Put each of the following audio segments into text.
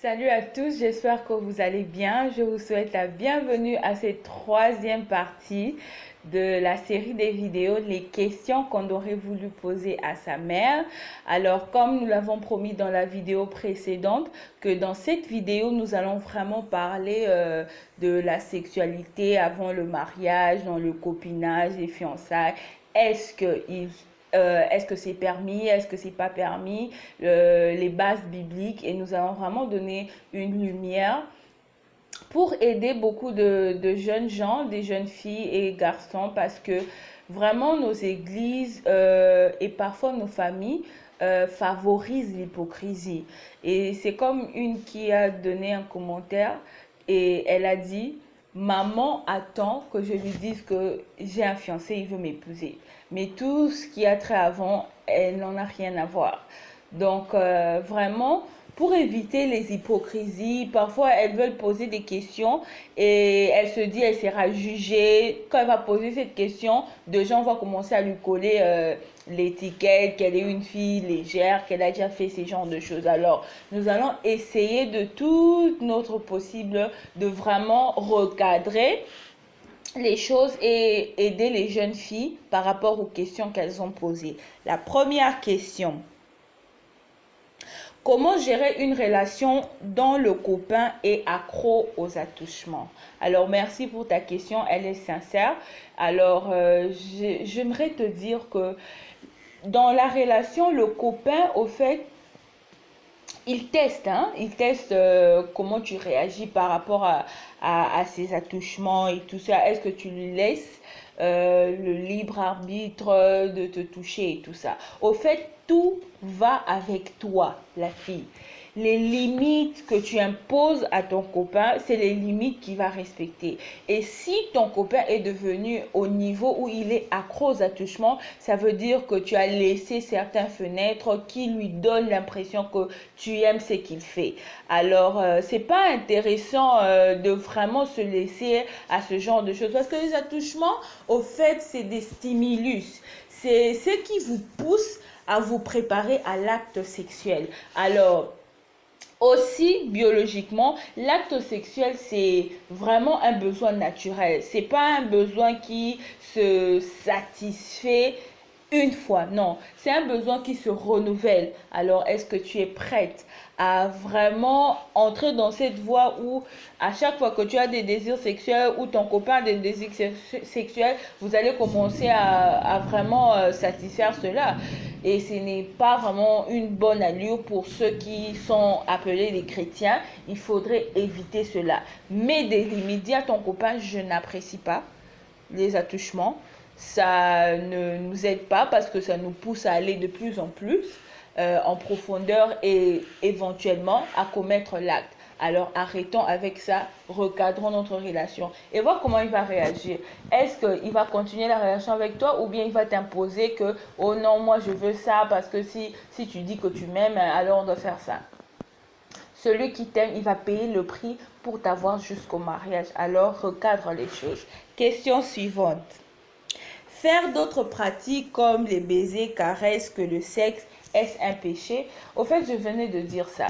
Salut à tous, j'espère que vous allez bien. Je vous souhaite la bienvenue à cette troisième partie de la série des vidéos, les questions qu'on aurait voulu poser à sa mère. Alors, comme nous l'avons promis dans la vidéo précédente, que dans cette vidéo, nous allons vraiment parler de la sexualité avant le mariage, dans le copinage, les fiançailles. Est-ce que c'est permis, est-ce que c'est pas permis, les bases bibliques, et nous allons vraiment donner une lumière pour aider beaucoup de jeunes gens, des jeunes filles et garçons, parce que vraiment nos églises et parfois nos familles favorisent l'hypocrisie. Et c'est comme une qui a donné un commentaire et elle a dit: maman attend que je lui dise que j'ai un fiancé, il veut m'épouser. Mais tout ce qui a trait avant, elle n'en a rien à voir. Donc, vraiment, pour éviter les hypocrisies, parfois elles veulent poser des questions et elle se dit elle sera jugée. Quand elle va poser cette question, deux gens vont commencer à lui coller l'étiquette qu'elle est une fille légère, qu'elle a déjà fait ces genres de choses. Alors, nous allons essayer de tout notre possible de vraiment recadrer les choses et aider les jeunes filles par rapport aux questions qu'elles ont posées. La première question: comment gérer une relation dont le copain est accro aux attouchements? Alors, merci pour ta question, elle est sincère. Alors, j'aimerais te dire que dans la relation, le copain, au fait, il teste, comment tu réagis par rapport à ces attouchements et tout ça. Est-ce que tu lui laisses le libre arbitre de te toucher et tout ça? Au fait, tout va avec toi, la fille. Les limites que tu imposes à ton copain, c'est les limites qu'il va respecter. Et si ton copain est devenu au niveau où il est accro aux attouchements, ça veut dire que tu as laissé certaines fenêtres qui lui donnent l'impression que tu aimes ce qu'il fait. Alors, c'est pas intéressant de vraiment se laisser à ce genre de choses. Parce que les attouchements, au fait, c'est des stimulus. C'est ce qui vous pousse à vous préparer à l'acte sexuel. Alors, aussi, biologiquement, l'acte sexuel, c'est vraiment un besoin naturel. C'est pas un besoin qui se satisfait une fois. Non, c'est un besoin qui se renouvelle. Alors, est-ce que tu es prête à vraiment entrer dans cette voie où à chaque fois que tu as des désirs sexuels ou ton copain a des désirs sexuels, vous allez commencer à vraiment satisfaire cela? Et ce n'est pas vraiment une bonne allure pour ceux qui sont appelés les chrétiens. Il faudrait éviter cela. Mais des limites, dis à ton copain: je n'apprécie pas les attouchements. Ça ne nous aide pas parce que ça nous pousse à aller de plus en plus en profondeur et éventuellement à commettre l'acte. Alors arrêtons avec ça, recadrons notre relation et voir comment il va réagir. Est-ce qu'il va continuer la relation avec toi ou bien il va t'imposer que oh non, moi je veux ça parce que si tu dis que tu m'aimes, alors on doit faire ça. Celui qui t'aime, il va payer le prix pour t'avoir jusqu'au mariage. Alors recadre les choses. Question suivante: faire d'autres pratiques comme les baisers, caresses que le sexe, est-ce un péché? Au fait, je venais de dire ça.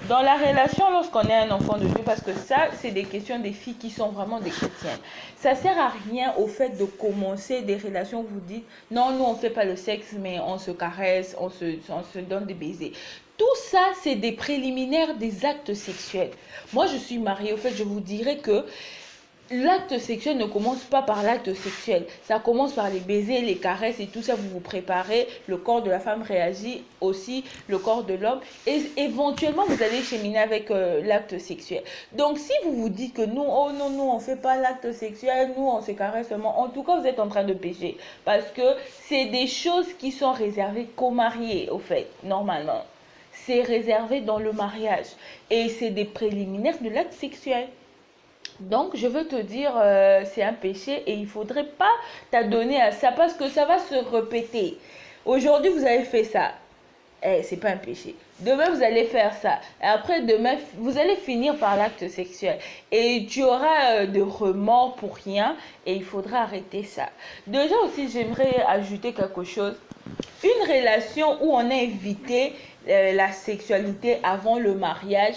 Dans la relation, lorsqu'on est un enfant de Dieu, parce que ça, c'est des questions des filles qui sont vraiment des chrétiennes. Ça sert à rien au fait de commencer des relations où vous dites non, nous on fait pas le sexe, mais on se caresse, on se donne des baisers. Tout ça, c'est des préliminaires des actes sexuels. Moi, je suis mariée, au fait, je vous dirais que l'acte sexuel ne commence pas par l'acte sexuel. Ça commence par les baisers, les caresses et tout ça. Vous vous préparez. Le corps de la femme réagit aussi, le corps de l'homme. Et éventuellement, vous allez cheminer avec l'acte sexuel. Donc, si vous vous dites que nous, oh non, nous, on ne fait pas l'acte sexuel, nous, on se caresse seulement, en tout cas, vous êtes en train de pécher. Parce que c'est des choses qui sont réservées qu'aux mariés, au fait, normalement. C'est réservé dans le mariage. Et c'est des préliminaires de l'acte sexuel. Donc, je veux te dire, c'est un péché et il ne faudrait pas t'adonner à ça parce que ça va se répéter. Aujourd'hui, vous avez fait ça. C'est pas un péché. Demain, vous allez faire ça. Et après, demain, vous allez finir par l'acte sexuel. Et tu auras de remords pour rien et il faudra arrêter ça. Déjà aussi, j'aimerais ajouter quelque chose. Une relation où on a évité la sexualité avant le mariage,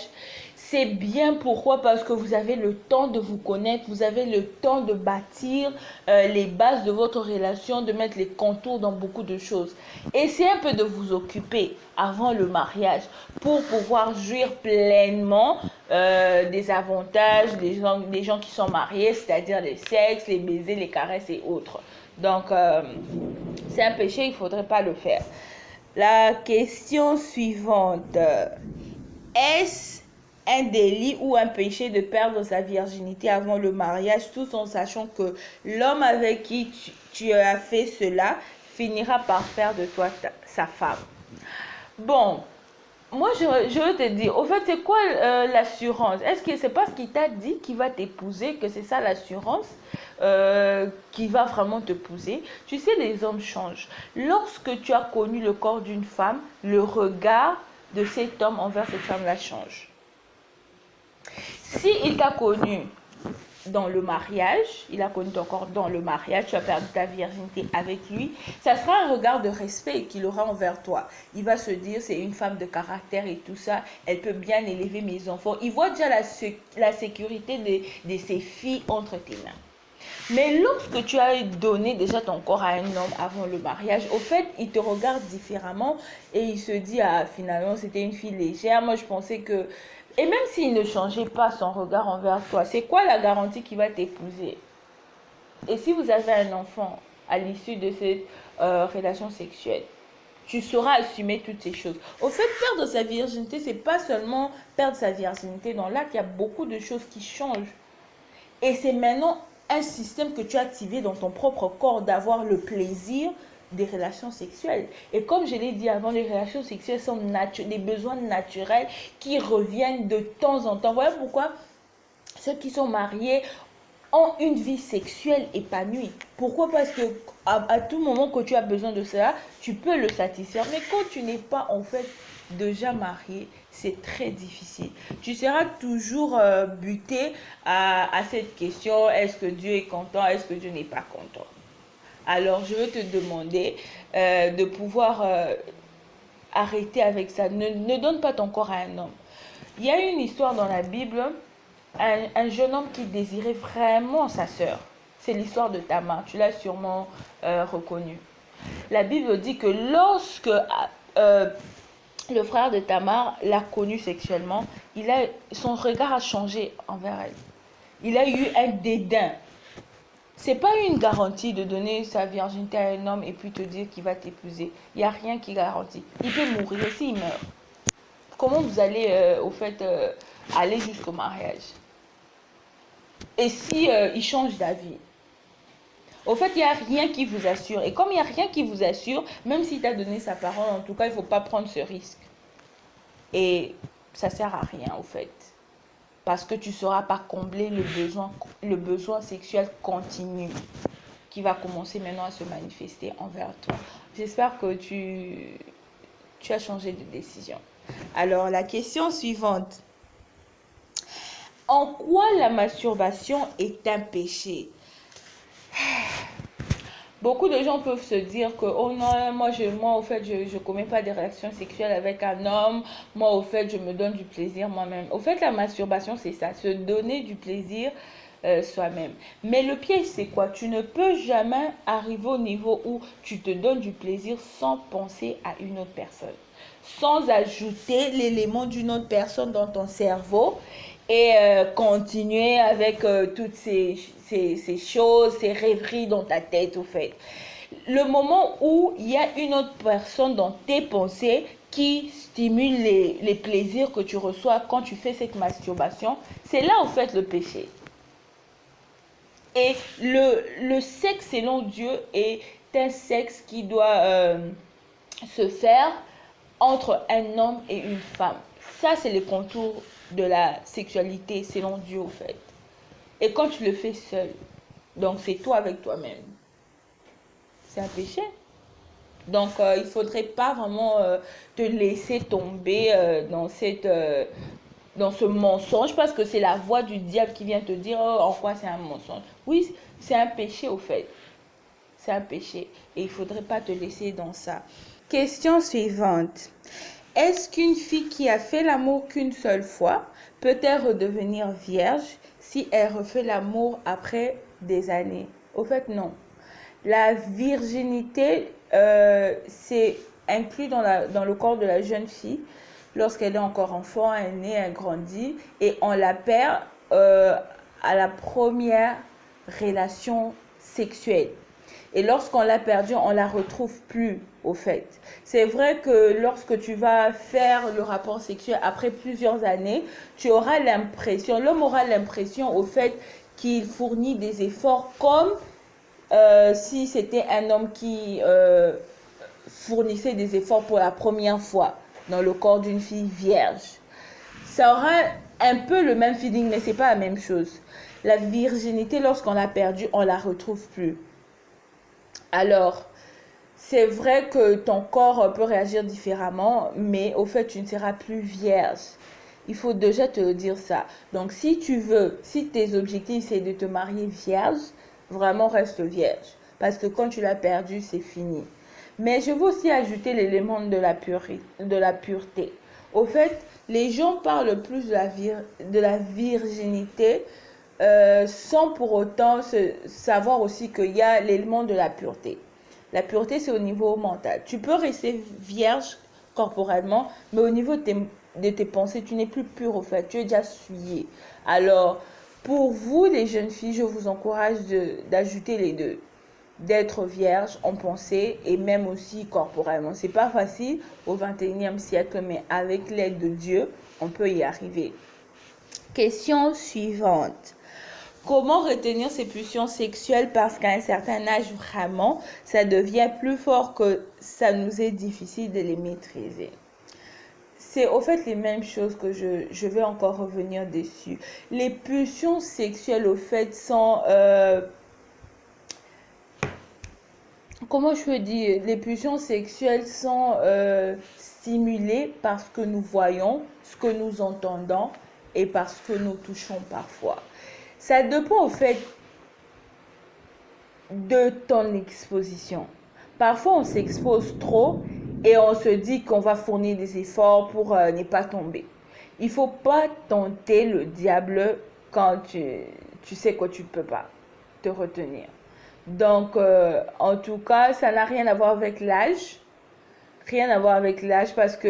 C'est bien, pourquoi? Parce que vous avez le temps de vous connaître, vous avez le temps de bâtir les bases de votre relation, de mettre les contours dans beaucoup de choses. Essayez un peu de vous occuper avant le mariage pour pouvoir jouir pleinement des avantages des gens qui sont mariés, c'est-à-dire les sexes, les baisers, les caresses et autres. Donc, c'est un péché, il ne faudrait pas le faire. La question suivante. Est-ce un délit ou un péché de perdre sa virginité avant le mariage, tout en sachant que l'homme avec qui tu as fait cela finira par faire de toi sa femme? Bon, moi je veux te dire, au fait, c'est quoi l'assurance? Est-ce que c'est pas ce qu'il t'a dit qu'il va t'épouser, que c'est ça l'assurance qui va vraiment t'épouser? Tu sais, les hommes changent. Lorsque tu as connu le corps d'une femme, le regard de cet homme envers cette femme-là change. Si il t'a connu dans le mariage, il a connu ton corps dans le mariage, tu as perdu ta virginité avec lui, ça sera un regard de respect qu'il aura envers toi. Il va se dire, c'est une femme de caractère et tout ça, elle peut bien élever mes enfants. Il voit déjà la sécurité de ses filles entre tes mains. Mais lorsque tu as donné déjà ton corps à un homme avant le mariage, au fait, il te regarde différemment et il se dit, ah, finalement, c'était une fille légère. Moi, je pensais que... Et même s'il ne changeait pas son regard envers toi, c'est quoi la garantie qu'il va t'épouser? Et si vous avez un enfant à l'issue de cette relation sexuelle, tu sauras assumer toutes ces choses. Au fait, perdre sa virginité, c'est pas seulement perdre sa virginité. Dans l'acte, il y a beaucoup de choses qui changent. Et c'est maintenant un système que tu as activé dans ton propre corps d'avoir le plaisir des relations sexuelles. Et comme je l'ai dit avant, les relations sexuelles sont des besoins naturels qui reviennent de temps en temps. Voilà pourquoi ceux qui sont mariés ont une vie sexuelle épanouie. Pourquoi? Parce que à tout moment que tu as besoin de cela, tu peux le satisfaire. Mais quand tu n'es pas en fait déjà marié, c'est très difficile. Tu seras toujours buté à cette question, est-ce que Dieu est content, est-ce que Dieu n'est pas content? Alors, je veux te demander de pouvoir arrêter avec ça. Ne donne pas ton corps à un homme. Il y a une histoire dans la Bible, un jeune homme qui désirait vraiment sa sœur. C'est l'histoire de Tamar, tu l'as sûrement reconnu. La Bible dit que lorsque le frère de Tamar l'a connue sexuellement, son regard a changé envers elle. Il a eu un dédain. C'est pas une garantie de donner sa virginité à un homme et puis te dire qu'il va t'épouser. Il n'y a rien qui garantit. Il peut mourir s'il meurt. Comment vous allez aller jusqu'au mariage? Et si il change d'avis? Au fait, il n'y a rien qui vous assure. Et comme il n'y a rien qui vous assure, même s'il t'a donné sa parole, en tout cas, il ne faut pas prendre ce risque. Et ça ne sert à rien, au fait. Parce que tu ne sauras pas combler le besoin sexuel continu qui va commencer maintenant à se manifester envers toi. J'espère que tu as changé de décision. Alors, la question suivante. En quoi la masturbation est un péché? Beaucoup de gens peuvent se dire que, oh non, moi au fait, je commets pas des relations sexuelles avec un homme. Moi, au fait, je me donne du plaisir moi-même. Au fait, la masturbation, c'est ça, se donner du plaisir soi-même. Mais le piège, c'est quoi? Tu ne peux jamais arriver au niveau où tu te donnes du plaisir sans penser à une autre personne, sans ajouter l'élément d'une autre personne dans ton cerveau et continuer avec toutes ces choses, ces rêveries dans ta tête, au fait. Le moment où il y a une autre personne dans tes pensées qui stimule les plaisirs que tu reçois quand tu fais cette masturbation, c'est là, en fait, le péché. Et le sexe, selon Dieu, est un sexe qui doit se faire entre un homme et une femme. Ça, c'est le contour de la sexualité selon Dieu, au fait. Et quand tu le fais seul, donc c'est toi avec toi-même, c'est un péché. Donc il ne faudrait pas vraiment te laisser tomber dans ce mensonge, parce que c'est la voix du diable qui vient te dire en quoi c'est un mensonge. Oui, c'est un péché, au fait. C'est un péché et il ne faudrait pas te laisser dans ça. Question suivante. Est-ce qu'une fille qui a fait l'amour qu'une seule fois peut-elle redevenir vierge si elle refait l'amour après des années? Au fait, non. La virginité, c'est inclus dans le corps de la jeune fille lorsqu'elle est encore enfant, elle naît, elle grandit, et on la perd à la première relation sexuelle. Et lorsqu'on l'a perdue, on ne la retrouve plus, au fait. C'est vrai que lorsque tu vas faire le rapport sexuel après plusieurs années, tu auras l'impression, l'homme aura l'impression, au fait, qu'il fournit des efforts comme si c'était un homme qui fournissait des efforts pour la première fois dans le corps d'une fille vierge. Ça aura un peu le même feeling, mais c'est pas la même chose. La virginité, lorsqu'on l'a perdue, on la retrouve plus. Alors, c'est vrai que ton corps peut réagir différemment, mais au fait, tu ne seras plus vierge. Il faut déjà te dire ça. Donc, si tu veux, si tes objectifs, c'est de te marier vierge, vraiment reste vierge. Parce que quand tu l'as perdu, c'est fini. Mais je veux aussi ajouter l'élément de la pureté. Au fait, les gens parlent plus de la virginité sans pour autant savoir aussi qu'il y a l'élément de la pureté. La pureté, c'est au niveau mental. Tu peux rester vierge corporellement, mais au niveau de tes pensées, tu n'es plus pure au fait. Tu es déjà souillée. Alors, pour vous, les jeunes filles, je vous encourage d'ajouter les deux. D'être vierge en pensée et même aussi corporellement. C'est pas facile au 21e siècle, mais avec l'aide de Dieu, on peut y arriver. Question suivante. Comment retenir ses pulsions sexuelles parce qu'à un certain âge, vraiment, ça devient plus fort que ça nous est difficile de les maîtriser. C'est au fait les mêmes choses que je vais encore revenir dessus. Les pulsions sexuelles, au fait, sont... comment je peux dire, les pulsions sexuelles sont stimulées par ce que nous voyons, ce que nous entendons et par ce que nous touchons parfois. Ça dépend au fait de ton exposition. Parfois, on s'expose trop et on se dit qu'on va fournir des efforts pour ne pas tomber. Il ne faut pas tenter le diable quand tu sais que tu ne peux pas te retenir. Donc, en tout cas, ça n'a rien à voir avec l'âge. Rien à voir avec l'âge parce que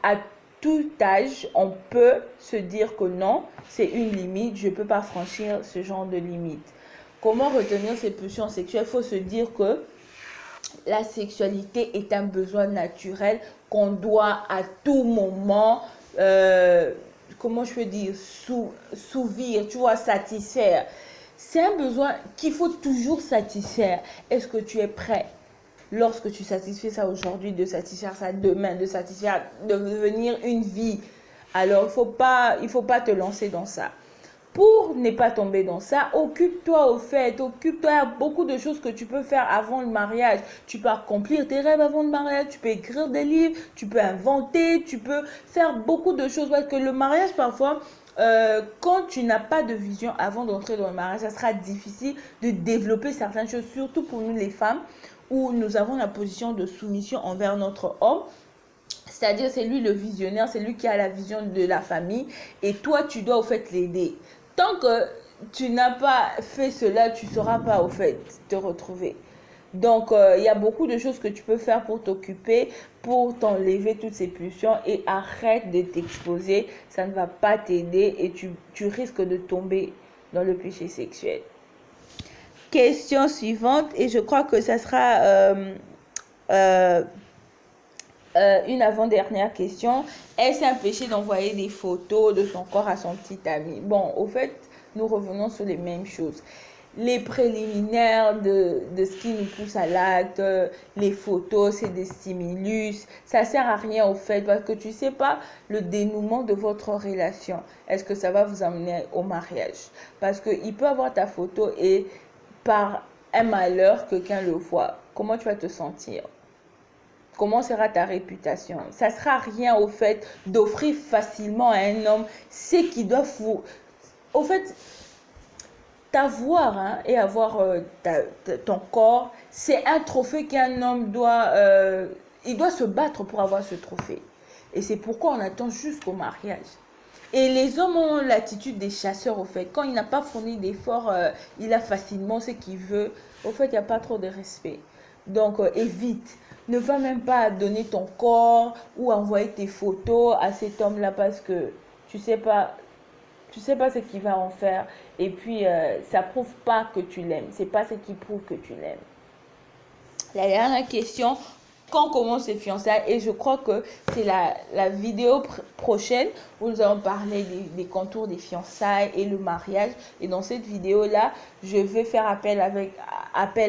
à tout âge, on peut se dire que non, c'est une limite, je ne peux pas franchir ce genre de limite. Comment retenir ces pulsions sexuelles? Il faut se dire que la sexualité est un besoin naturel qu'on doit à tout moment, comment je peux dire, souvir, tu vois, satisfaire. C'est un besoin qu'il faut toujours satisfaire. Est-ce que tu es prêt, lorsque tu satisfais ça aujourd'hui, de satisfaire ça demain, de satisfaire, de devenir une vie? Alors, il faut pas te lancer dans ça. Pour ne pas tomber dans ça, occupe-toi au fait, occupe-toi, il y a beaucoup de choses que tu peux faire avant le mariage. Tu peux accomplir tes rêves avant le mariage, tu peux écrire des livres, tu peux inventer, tu peux faire beaucoup de choses. Parce que le mariage, parfois, quand tu n'as pas de vision avant d'entrer dans le mariage, ça sera difficile de développer certaines choses, surtout pour nous les femmes, où nous avons la position de soumission envers notre homme. C'est-à-dire, c'est lui le visionnaire, c'est lui qui a la vision de la famille, et toi, tu dois au fait l'aider. Tant que tu n'as pas fait cela, tu ne sauras pas au fait te retrouver. Donc, il y a beaucoup de choses que tu peux faire pour t'occuper, pour t'enlever toutes ces pulsions, et arrête de t'exposer. Ça ne va pas t'aider et tu risques de tomber dans le péché sexuel. Question suivante, et je crois que ça sera une avant-dernière question. Est-ce un péché d'envoyer des photos de son corps à son petit ami? Bon, au fait, nous revenons sur les mêmes choses. Les préliminaires de ce qui nous pousse à l'acte, les photos, c'est des stimulus. Ça sert à rien au fait parce que tu ne sais pas le dénouement de votre relation. Est-ce que ça va vous amener au mariage? Parce qu'il peut avoir ta photo et par un malheur, quelqu'un le voit. Comment tu vas te sentir? Comment sera ta réputation? Ça ne sera rien au fait d'offrir facilement à un homme ce qu'il doit vous... Au fait, t'avoir et avoir ton corps, c'est un trophée qu'un homme doit... il doit se battre pour avoir ce trophée. Et c'est pourquoi on attend jusqu'au mariage. Et les hommes ont l'attitude des chasseurs, au fait. Quand il n'a pas fourni d'efforts, il a facilement ce qu'il veut. Au fait, il n'y a pas trop de respect. Donc, évite. Ne va même pas donner ton corps ou envoyer tes photos à cet homme-là parce que tu sais pas ce qu'il va en faire. Et puis, ça prouve pas que tu l'aimes. C'est pas ce qui prouve que tu l'aimes. La dernière question, quand commencent les fiançailles? Et je crois que c'est la vidéo prochaine où nous allons parler des contours des fiançailles et le mariage. Et dans cette vidéo-là, je vais faire appel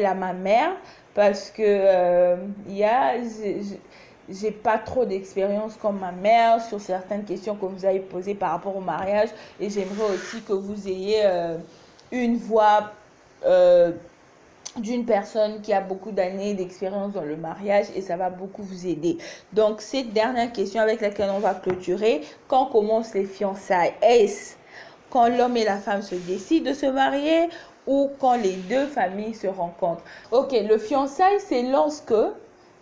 à ma mère parce que j'ai pas trop d'expérience comme ma mère sur certaines questions que vous avez posées par rapport au mariage. Et j'aimerais aussi que vous ayez une voix d'une personne qui a beaucoup d'années d'expérience dans le mariage et ça va beaucoup vous aider. Donc, cette dernière question avec laquelle on va clôturer, quand commencent les fiançailles? Est-ce quand l'homme et la femme se décident de se marier ou quand les deux familles se rencontrent? Ok, le fiançailles, c'est lorsque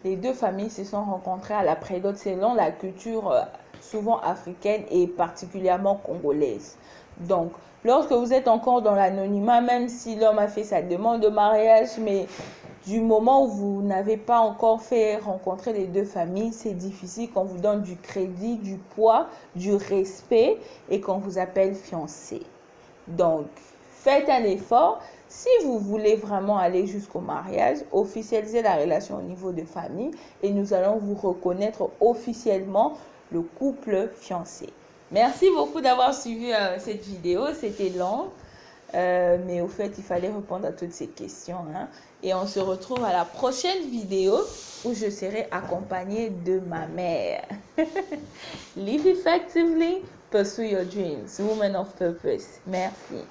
les deux familles se sont rencontrées à la prédote selon la culture souvent africaine et particulièrement congolaise. Donc, lorsque vous êtes encore dans l'anonymat, même si l'homme a fait sa demande de mariage, mais du moment où vous n'avez pas encore fait rencontrer les deux familles, c'est difficile qu'on vous donne du crédit, du poids, du respect et qu'on vous appelle fiancé. Donc, faites un effort. Si vous voulez vraiment aller jusqu'au mariage, officialisez la relation au niveau de famille et nous allons vous reconnaître officiellement le couple fiancé. Merci beaucoup d'avoir suivi cette vidéo. C'était long, mais au fait, il fallait répondre à toutes ces questions. Hein. Et on se retrouve à la prochaine vidéo où je serai accompagnée de ma mère. Live effectively, pursue your dreams. Woman of purpose. Merci.